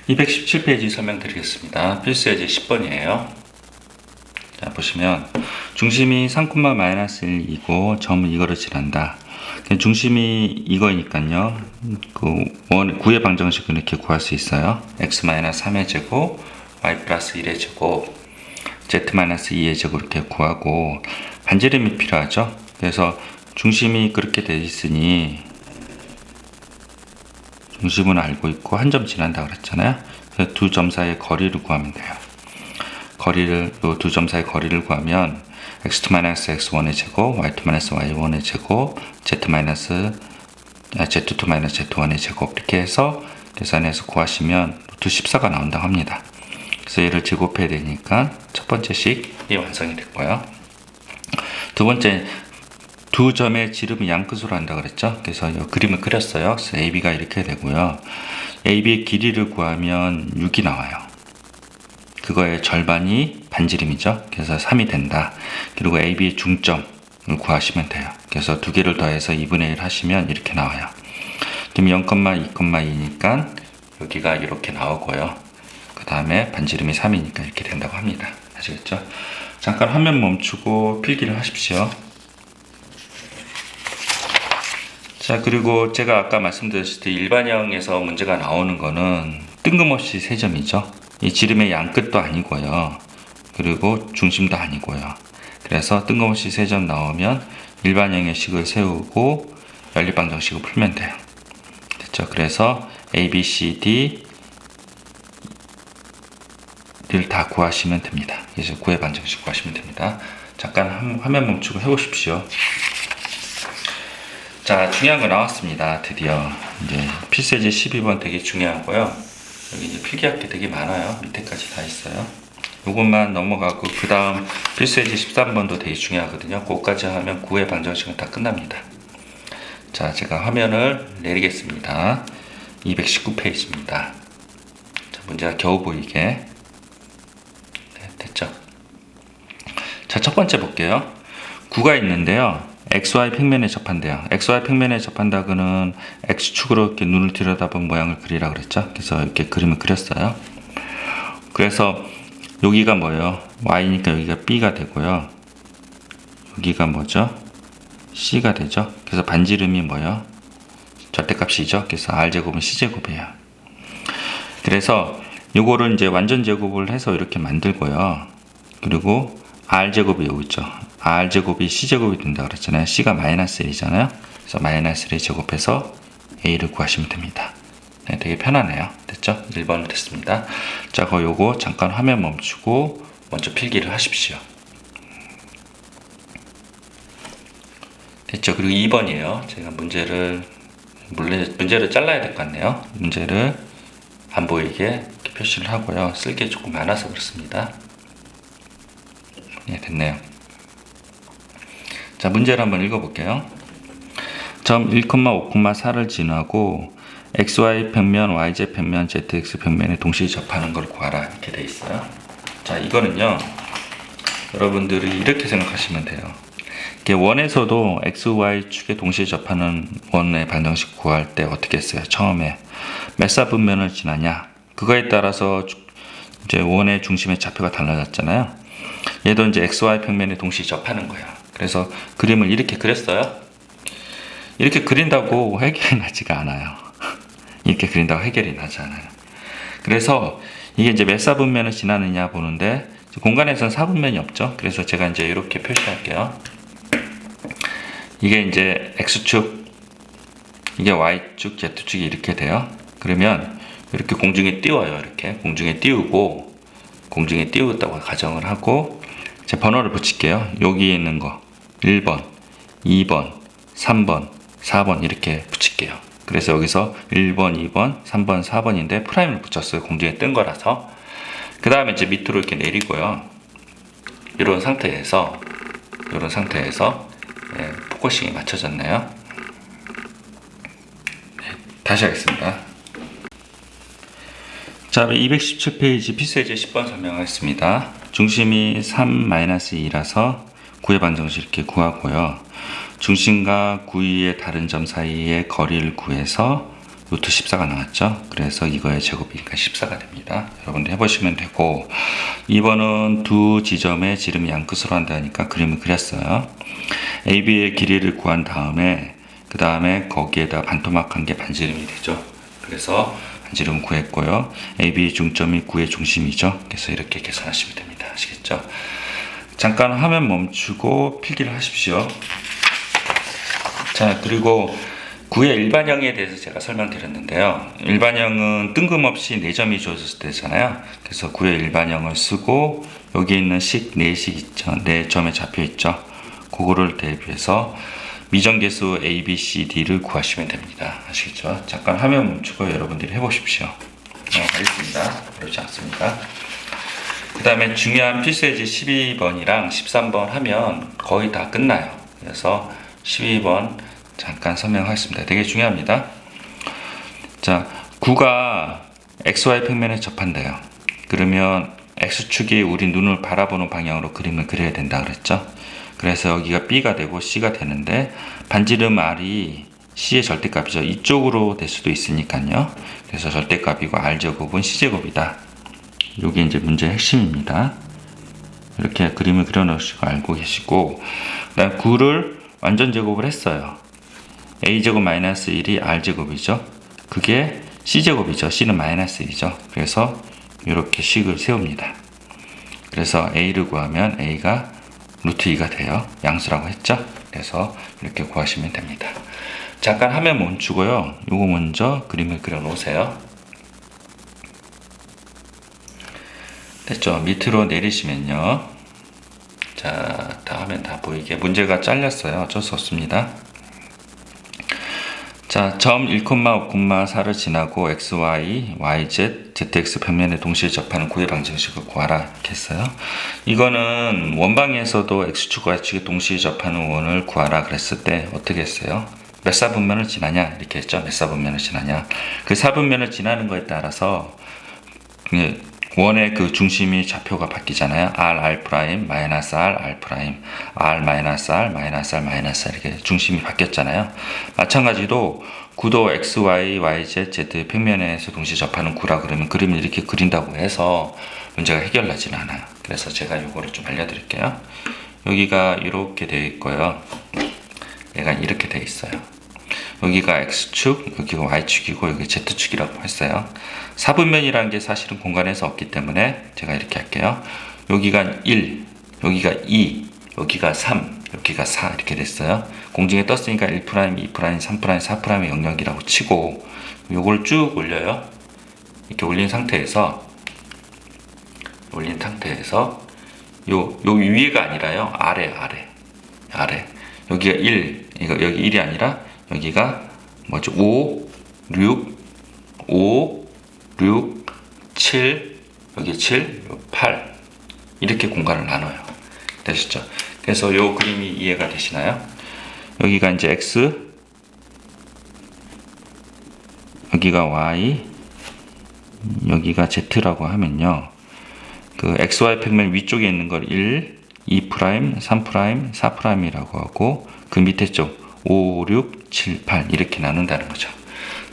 217페이지 설명드리겠습니다. 필수 예제 10번이에요. 자, 보시면 중심이 3,-1이고 점은 이거를 지난다. 중심이 이거니까요. 구의 방정식을 이렇게 구할 수 있어요. x-3의 제곱, y 플러스 1의 제곱, z-2의 제곱 이렇게 구하고 반지름이 필요하죠. 그래서 중심이 그렇게 돼 있으니 중심은 알고 있고 한 점 지난다 그랬잖아요. 그래서 두 점 사이의 거리를 구하면 돼요. 두 점 사이의 거리를 구하면 x2-x1의 제곱, y2-y1의 제곱, z2-z1의 제곱 이렇게 해서 계산해서 구하시면 루트 14가 나온다고 합니다. 그래서 얘를 제곱해야 되니까 첫 번째 식이 완성이 됐고요. 두 번째, 두 점의 지름을 양끝으로 한다 그랬죠. 그래서 이 그림을 그렸어요. 그래서 AB가 이렇게 되고요. AB의 길이를 구하면 6이 나와요. 그거의 절반이 반지름이죠. 그래서 3이 된다. 그리고 AB의 중점을 구하시면 돼요. 그래서 두 개를 더해서 2분의 1 하시면 이렇게 나와요. 그럼 0,2,2니까 여기가 이렇게 나오고요. 그 다음에 반지름이 3이니까 이렇게 된다고 합니다. 아시겠죠? 잠깐 화면 멈추고 필기를 하십시오. 자, 그리고 제가 아까 말씀드렸을 때 일반형에서 문제가 나오는 거는 뜬금없이 3점이죠. 이 지름의 양끝도 아니고요. 그리고 중심도 아니고요. 그래서 뜬금없이 3점 나오면 일반형의 식을 세우고 연립방정식을 풀면 돼요. 됐죠? 그래서 A, B, C, D 를 다 구하시면 됩니다. 그래서 구의 방정식 구하시면 됩니다. 잠깐 화면 멈추고 해보십시오. 자, 중요한 거 나왔습니다. 드디어 이제 필수 예제 12번 되게 중요하고요. 여기 이제 필기할 게 되게 많아요. 밑에까지 다 있어요. 요것만 넘어가고 그 다음 필수 예제 13번도 되게 중요하거든요. 그거까지 하면 구의 방정식은 다 끝납니다. 자, 제가 화면을 내리겠습니다. 219페이지입니다. 자, 문제가 겨우 보이게. 네, 됐죠? 자, 첫 번째 볼게요. 구가 있는데요. XY 평면에 접한대요. XY 평면에 접한다고는 X축으로 이렇게 눈을 들여다본 모양을 그리라 그랬죠. 그래서 이렇게 그림을 그렸어요. 그래서 여기가 뭐예요? Y니까 여기가 B가 되고요. 여기가 뭐죠? C가 되죠. 그래서 반지름이 뭐예요? 절대값이죠. 그래서 R제곱은 C제곱이에요. 그래서 요거를 이제 완전 제곱을 해서 이렇게 만들고요. 그리고 R제곱이 여기 있죠. R제곱이 C제곱이 된다 그랬잖아요. C가 마이너스 1이잖아요. 그래서 마이너스 1을 제곱해서 A를 구하시면 됩니다. 네, 되게 편하네요. 됐죠? 1번 됐습니다. 자, 요거 잠깐 화면 멈추고 먼저 필기를 하십시오. 됐죠? 그리고 2번이에요. 제가 문제를 잘라야 될 것 같네요. 문제를 안 보이게 이렇게 표시를 하고요. 쓸 게 조금 많아서 그렇습니다. 네, 됐네요. 자, 문제를 한번 읽어볼게요. 점 1,5,4를 지나고 XY 평면, YZ 평면, ZX 평면에 동시에 접하는 걸 구하라 이렇게 돼 있어요. 자, 이거는요. 여러분들이 이렇게 생각하시면 돼요. 이게 원에서도 XY 축에 동시에 접하는 원의 방정식 구할 때 어떻게 했어요? 처음에 몇 사분면을 지나냐? 그거에 따라서 이제 원의 중심의 좌표가 달라졌잖아요. 얘도 이제 XY 평면에 동시에 접하는 거예요. 그래서 그림을 이렇게 그렸어요. 이렇게 그린다고 해결이 나지가 않아요. 이렇게 그린다고 해결이 나지 않아요. 그래서 이게 이제 몇 사분면을 지나느냐 보는데 공간에서는 사분면이 없죠. 그래서 제가 이제 이렇게 표시할게요. 이게 이제 X축, 이게 Y축, Z축이 이렇게 돼요. 그러면 이렇게 공중에 띄워요. 이렇게 공중에 띄우고 공중에 띄웠다고 가정을 하고 제 번호를 붙일게요. 여기에 있는 거 1번, 2번, 3번, 4번 이렇게 붙일게요. 그래서 여기서 1번, 2번, 3번, 4번인데 프라임을 붙였어요. 공중에 뜬 거라서. 그 다음에 이제 밑으로 이렇게 내리고요. 이런 상태에서 네, 포커싱이 맞춰졌나요? 네, 다시 하겠습니다. 자, 217페이지 필수 예제 10번 설명하겠습니다. 중심이 3-2라서 구의 방정식 이렇게 구하고요. 중심과 구의 다른 점 사이의 거리를 구해서 루트 14가 나왔죠. 그래서 이거의 제곱이니까 14가 됩니다. 여러분들 해보시면 되고, 2번은 두 지점의 지름이 양끝으로 한다니까 그림을 그렸어요. AB의 길이를 구한 다음에 그 다음에 거기에다 반토막한 게 반지름이 되죠. 그래서 반지름 구했고요. AB 중점이 9의 중심이죠. 그래서 이렇게 계산하시면 됩니다. 아시겠죠? 잠깐 화면 멈추고 필기를 하십시오. 자, 그리고 9의 일반형에 대해서 제가 설명드렸는데요. 일반형은 뜬금없이 4점이 주어졌을 때잖아요. 그래서 9의 일반형을 쓰고 여기 있는 식 4식 있죠. 4점에 잡혀 있죠. 그거를 대비해서 미정계수 A, B, C, D를 구하시면 됩니다. 아시겠죠? 잠깐 화면 멈추고 여러분들이 해보십시오. 알겠습니다. 어렵지 않습니다. 그 다음에 중요한 필수예제 12번이랑 13번 하면 거의 다 끝나요. 그래서 12번 잠깐 설명하겠습니다. 되게 중요합니다. 자, 9가 XY 평면에 접한대요. 그러면 X축이 우리 눈을 바라보는 방향으로 그림을 그려야 된다 그랬죠. 그래서 여기가 B가 되고 C가 되는데 반지름 R이 C의 절대값이죠. 이쪽으로 될 수도 있으니까요. 그래서 절대값이고 R제곱은 C제곱이다. 이게 이제 문제의 핵심입니다. 이렇게 그림을 그려놓으시고 알고 계시고, 그 다음 9를 완전 제곱을 했어요. A제곱 마이너스 1이 R제곱이죠. 그게 C제곱이죠. C는 마이너스 1이죠. 그래서 이렇게 식을 세웁니다. 그래서 A를 구하면 A가 루트 2가 돼요. 양수라고 했죠. 그래서 이렇게 구하시면 됩니다. 잠깐 화면 멈추고요. 요거 먼저 그림을 그려 놓으세요. 됐죠? 밑으로 내리시면요. 자, 다 화면 다 보이게 문제가 잘렸어요. 어쩔 수 없습니다. 자, 점 1,5,4를 지나고 XY, YZ, ZX 평면에 동시에 접하는 구의 방정식을 구하라 이렇게 했어요. 이거는 원방에서도 X축과 Y축이 동시에 접하는 원을 구하라 그랬을 때 어떻게 했어요? 몇 사분면을 지나냐 이렇게 했죠. 몇 사분면을 지나냐. 그 사분면을 지나는 거에 따라서 원의 그 중심이 좌표가 바뀌잖아요. R, R', 마이너스 R, R', R, 마이너스 R, 마이너스 R, 마이너스 R 이렇게 중심이 바뀌었잖아요. 마찬가지로 구도 X, Y, Y, Z, Z 평면에서 동시에 접하는 구라 그러면 그림을 이렇게 그린다고 해서 문제가 해결나지는 않아요. 그래서 제가 이거를 좀 알려드릴게요. 여기가 이렇게 되어 있고요. 얘가 이렇게 되어 있어요. 여기가 X축, 여기가 Y축이고 여기 Z축이라고 했어요. 사분면이라는 게 사실은 공간에서 없기 때문에 제가 이렇게 할게요. 여기가 1, 여기가 2, 여기가 3, 여기가 4 이렇게 됐어요. 공중에 떴으니까 1', 2', 3', 4'의 영역이라고 치고 요걸 쭉 올려요. 이렇게 올린 상태에서 요 위가 아니라요. 아래. 여기가 1, 여기 1이 아니라 여기가 뭐죠? 5, 6, 7, 여기 7, 8 이렇게 공간을 나눠요. 되시죠? 그래서 요 그림이 이해가 되시나요? 여기가 이제 X, 여기가 Y, 여기가 Z라고 하면요. 그 XY 평면 위쪽에 있는 걸 1, 2', 3', 4'이라고 하고 그 밑에 쪽 5, 6, 7, 8 이렇게 나눈다는 거죠.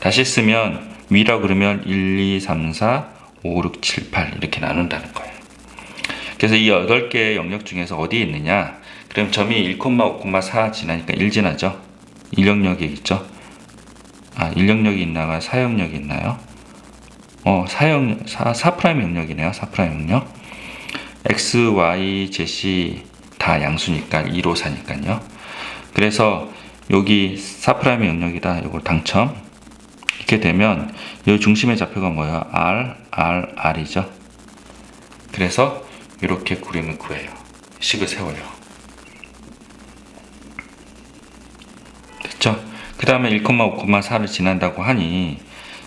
다시 쓰면 위라 그러면 1, 2, 3, 4, 5, 6, 7, 8 이렇게 나눈다는 거예요. 그래서 이 8개의 영역 중에서 어디에 있느냐? 그럼 점이 1,5,4 지나니까 1 지나죠? 1영역이 있죠? 1영역이 있나요? 4영역이 있나요? 4' 영역이네요. 4' 영역. X, Y, Z이 다 양수니까 2로 사니까요. 그래서 여기 4' 영역이다. 이걸 당첨. 이렇게 되면 이 중심의 좌표가 뭐예요? R이죠. 그래서 이렇게 그림을 구해요. 식을 세워요. 됐죠? 그 다음에 1,5,4를 지난다고 하니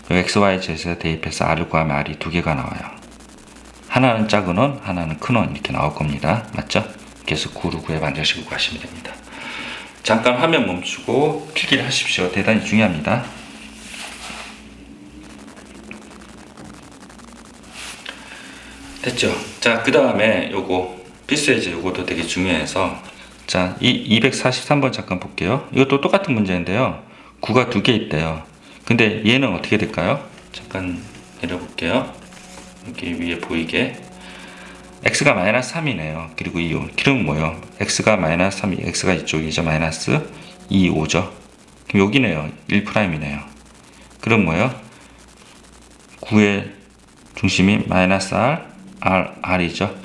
X, Y, Z에서 대입해서 R을 구하면 R이 두 개가 나와요. 하나는 작은 원, 하나는 큰 원 이렇게 나올 겁니다. 맞죠? 그래서 9를 구해 방정식을 구하시면 됩니다. 잠깐 화면 멈추고 필기를 하십시오. 대단히 중요합니다. 됐죠? 자, 그 다음에 요거 필수예제 요것도 되게 중요해서 자, 이 243번 잠깐 볼게요. 이것도 똑같은 문제인데요. 9가 두 개 있대요. 근데 얘는 어떻게 될까요? 잠깐 내려볼게요. 여기 위에 보이게 x가 마이너스 3이네요. 그리고 이 길은 뭐예요? x가 마이너스 3이 x가 이쪽이죠. 마이너스 2, 5죠. 그럼 여기네요. 1'이네요. 그럼 뭐예요? 9의 중심이 마이너스 r이죠.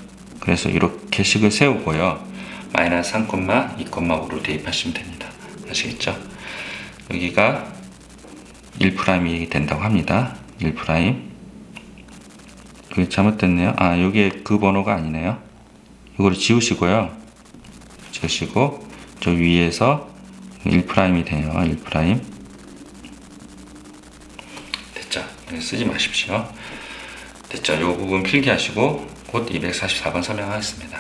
그래서 이렇게 식을 세우고요. 마이너스 3,2,5로 대입하시면 됩니다. 아시겠죠? 여기가 1'이 된다고 합니다. 1'. 여기 잘못됐네요. 아, 여기에 그 번호가 아니네요. 이거를 지우시고요. 지우시고 저 위에서 1'이 돼요. 1'. 됐죠? 쓰지 마십시오. 됐죠? 이 부분 필기하시고 곧 244번 설명하겠습니다.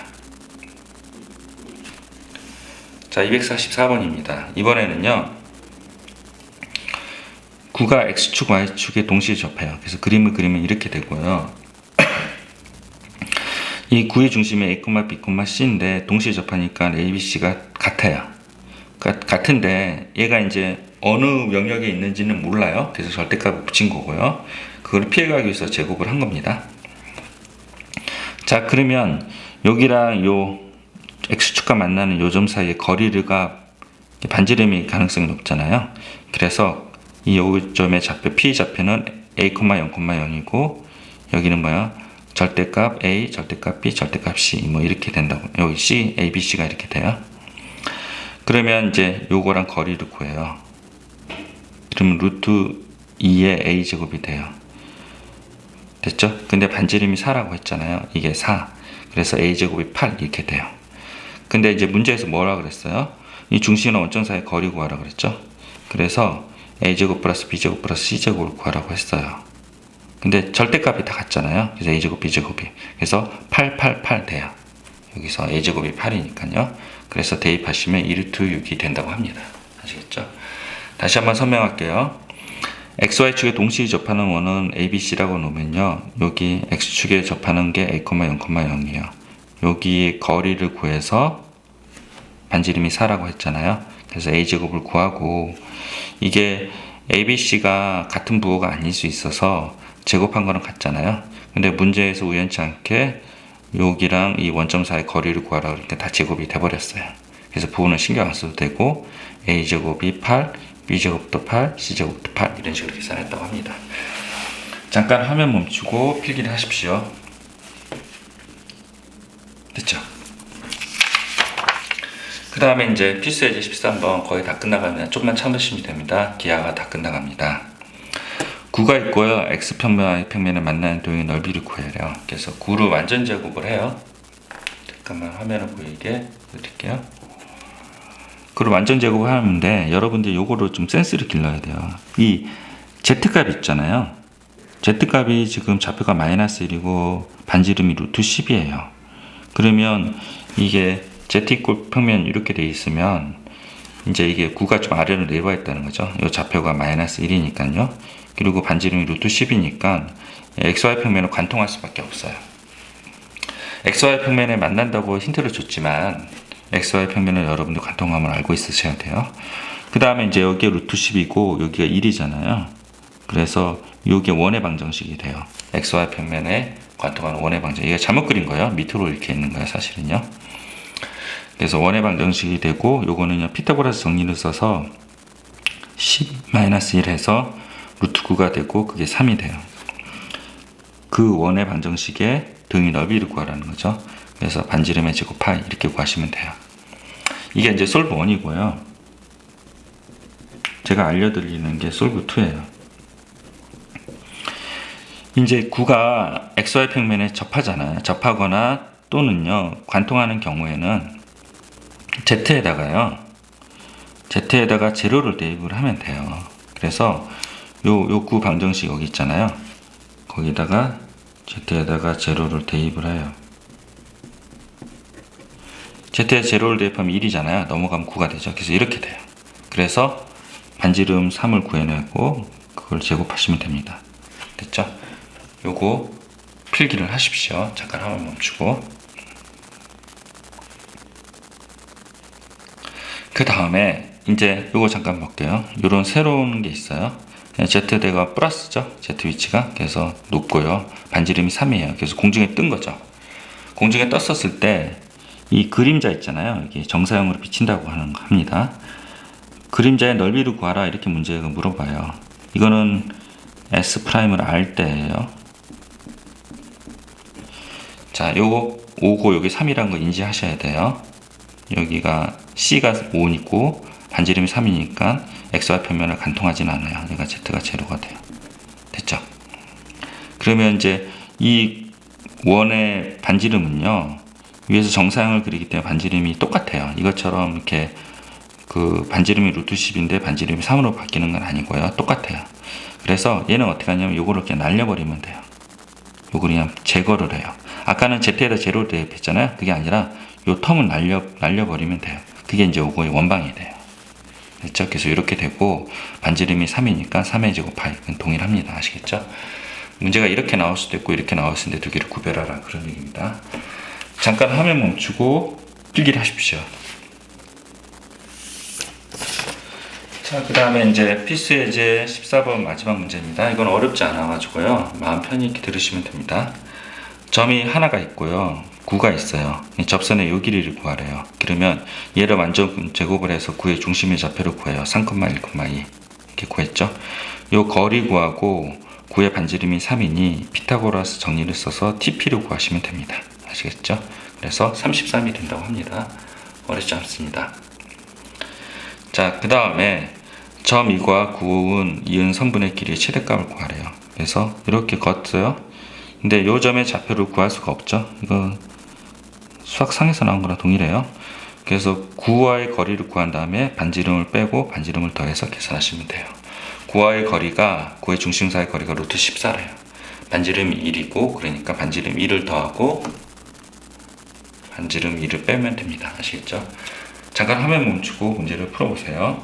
자, 244번입니다. 이번에는요. 9가 X축, Y축에 동시에 접해요. 그래서 그림을 그리면 이렇게 되고요. 이 9의 중심이 A, B, C인데 동시에 접하니까 A, B, C가 같아요. 같은데 얘가 이제 어느 영역에 있는지는 몰라요. 그래서 절대값을 붙인 거고요. 그걸 피해가기 위해서 제곱을 한 겁니다. 자, 그러면 여기랑 요 X축과 만나는 요 점 사이의 거리가 반지름이 가능성이 높잖아요. 그래서 이 요점의 좌표 P 좌표는 A, 0,0이고 여기는 뭐야? 절대값 A, 절대값 B, 절대값 C 뭐 이렇게 된다고. 여기 C, A, B, C가 이렇게 돼요. 그러면 이제 요거랑 거리를 구해요. 그러면 루트 2의 A 제곱이 돼요. 됐죠? 근데 반지름이 4라고 했잖아요. 이게 4. 그래서 A 제곱이 8 이렇게 돼요. 근데 이제 문제에서 뭐라 그랬어요? 이 중심이나 원점 사이 거리 구하라 그랬죠? 그래서 A제곱 플러스 B제곱 플러스 C제곱을 구하라고 했어요. 근데 절대값이 다 같잖아요. 그래서 A제곱 B제곱이. 그래서 8, 8, 8 돼요. 여기서 A제곱이 8이니까요. 그래서 대입하시면 1루트 6이 된다고 합니다. 아시겠죠? 다시 한번 설명할게요. XY축에 동시에 접하는 원은 ABC라고 놓으면요. 여기 X축에 접하는 게 A, 0,0이에요. 여기 거리를 구해서 반지름이 4라고 했잖아요. 그래서 A제곱을 구하고 이게 ABC가 같은 부호가 아닐 수 있어서 제곱한 거는 같잖아요. 근데 문제에서 우연치 않게 여기랑 이 원점 사이의 거리를 구하라 그러니까 다 제곱이 돼버렸어요. 그래서 부호는 신경 안 써도 되고 A제곱이 8, B제곱도 8, C제곱도 8 이런 식으로 계산했다고 합니다. 잠깐 화면 멈추고 필기를 하십시오. 됐죠? 그 다음에 이제 필수예제 13번 거의 다 끝나가면 조금만 참으시면 됩니다. 기하가 다 끝나갑니다. 9가 있고요. X평면, Y평면에 만나는 도형의 넓이를 구해야 돼요. 그래서 9를 완전 제곱을 해요. 잠깐만 화면을 보이게 드릴게요. 9를 완전 제곱을 하는데 여러분들 요거를 좀 센스를 길러야 돼요. 이 Z값 있잖아요. Z값이 지금 좌표가 마이너스 1이고 반지름이 루트 10이에요. 그러면 이게 Z 평면 이렇게 돼 있으면 이제 이게 9가 좀 아래로 내려와 있다는 거죠. 이 좌표가 마이너스 1이니까요. 그리고 반지름이 루트 10이니까 XY 평면을 관통할 수밖에 없어요. XY 평면에 만난다고 힌트를 줬지만 XY 평면을 여러분들 관통함을 알고 있으셔야 돼요. 그 다음에 이제 여기가 루트 10이고 여기가 1이잖아요. 그래서 이게 원의 방정식이 돼요. XY 평면에 관통하는 원의 방정식. 이게 잘못 그린 거예요. 밑으로 이렇게 있는 거예요, 사실은요. 그래서 원의 방정식이 되고 요거는요 피타고라스 정리를 써서 10-1 해서 루트 9가 되고 그게 3이 돼요. 그 원의 방정식의 등의 넓이를 구하라는 거죠. 그래서 반지름의 제곱 파이 이렇게 구하시면 돼요. 이게 이제 솔브 1이고요. 제가 알려드리는 게 솔브 2예요. 이제 9가 XY 평면에 접하잖아요. 접하거나 또는요 관통하는 경우에는 Z에다가 제로를 대입을 하면 돼요. 그래서 요 9 방정식 여기 있잖아요. 거기다가 Z에다가 제로를 대입을 해요. Z에 제로를 대입하면 1이잖아요. 넘어가면 9가 되죠. 그래서 이렇게 돼요. 그래서 반지름 3을 구해내고 그걸 제곱하시면 됩니다. 됐죠? 요거 필기를 하십시오. 잠깐 한번 멈추고. 그 다음에 이제 요거 잠깐 볼게요. 요런 새로운 게 있어요. Z대가 플러스죠. Z 위치가. 그래서 높고요. 반지름이 3이에요. 그래서 공중에 뜬 거죠. 공중에 떴었을 때 이 그림자 있잖아요. 이게 정사형으로 비친다고 합니다. 그림자의 넓이를 구하라 이렇게 문제가 물어봐요. 이거는 S'을 알 때예요. 자, 요거 5고 여기 3이라는 거 인지하셔야 돼요. 여기가 C가 5니고 반지름이 3이니까 XY 평면을 관통하진 않아요. 그러니까 Z가 제로가 돼요. 됐죠? 그러면 이제 이 원의 반지름은요. 위에서 정사형을 그리기 때문에 반지름이 똑같아요. 이것처럼 이렇게 그 반지름이 루트 10인데 반지름이 3으로 바뀌는 건 아니고요. 똑같아요. 그래서 얘는 어떻게 하냐면 요거를 그냥 날려버리면 돼요. 요걸 그냥 제거를 해요. 아까는 Z에다 제로를 대입했잖아요. 그게 아니라 요 텀을 날려버리면 돼요. 그게 이제 요거의 원방이 돼요. 됐죠? 그래서 이렇게 되고 반지름이 3이니까 3의 제곱 파이 동일합니다. 아시겠죠? 문제가 이렇게 나올 수도 있고 이렇게 나올 수도 있는데 두 개를 구별하라 그런 얘기입니다. 잠깐 화면 멈추고 필기를 하십시오. 자, 그 다음에 이제 필수 예제 14번 마지막 문제입니다. 이건 어렵지 않아가지고요. 마음 편히 이렇게 들으시면 됩니다. 점이 하나가 있고요. 9가 있어요. 접선의 요 길이를 구하래요. 그러면 얘를 완전 제곱을 해서 9의 중심의 좌표를 구해요. 3,1,2 이렇게 구했죠. 요 거리 구하고 9의 반지름이 3이니 피타고라스 정리를 써서 TP를 구하시면 됩니다. 아시겠죠? 그래서 33이 된다고 합니다. 어렵지 않습니다. 자, 그 다음에 점 2과 9은 이은 성분의 길이의 최대값을 구하래요. 그래서 이렇게 걷어요. 근데 요 점의 좌표를 구할 수가 없죠. 이거 수학상에서 나온 거랑 동일해요. 그래서 9와의 거리를 구한 다음에 반지름을 빼고 반지름을 더해서 계산하시면 돼요. 9와의 거리가 9의 중심사의 거리가 루트 14래요. 반지름이 1이고 그러니까 반지름 1을 더하고 반지름 2를 빼면 됩니다. 아시겠죠? 잠깐 화면 멈추고 문제를 풀어보세요.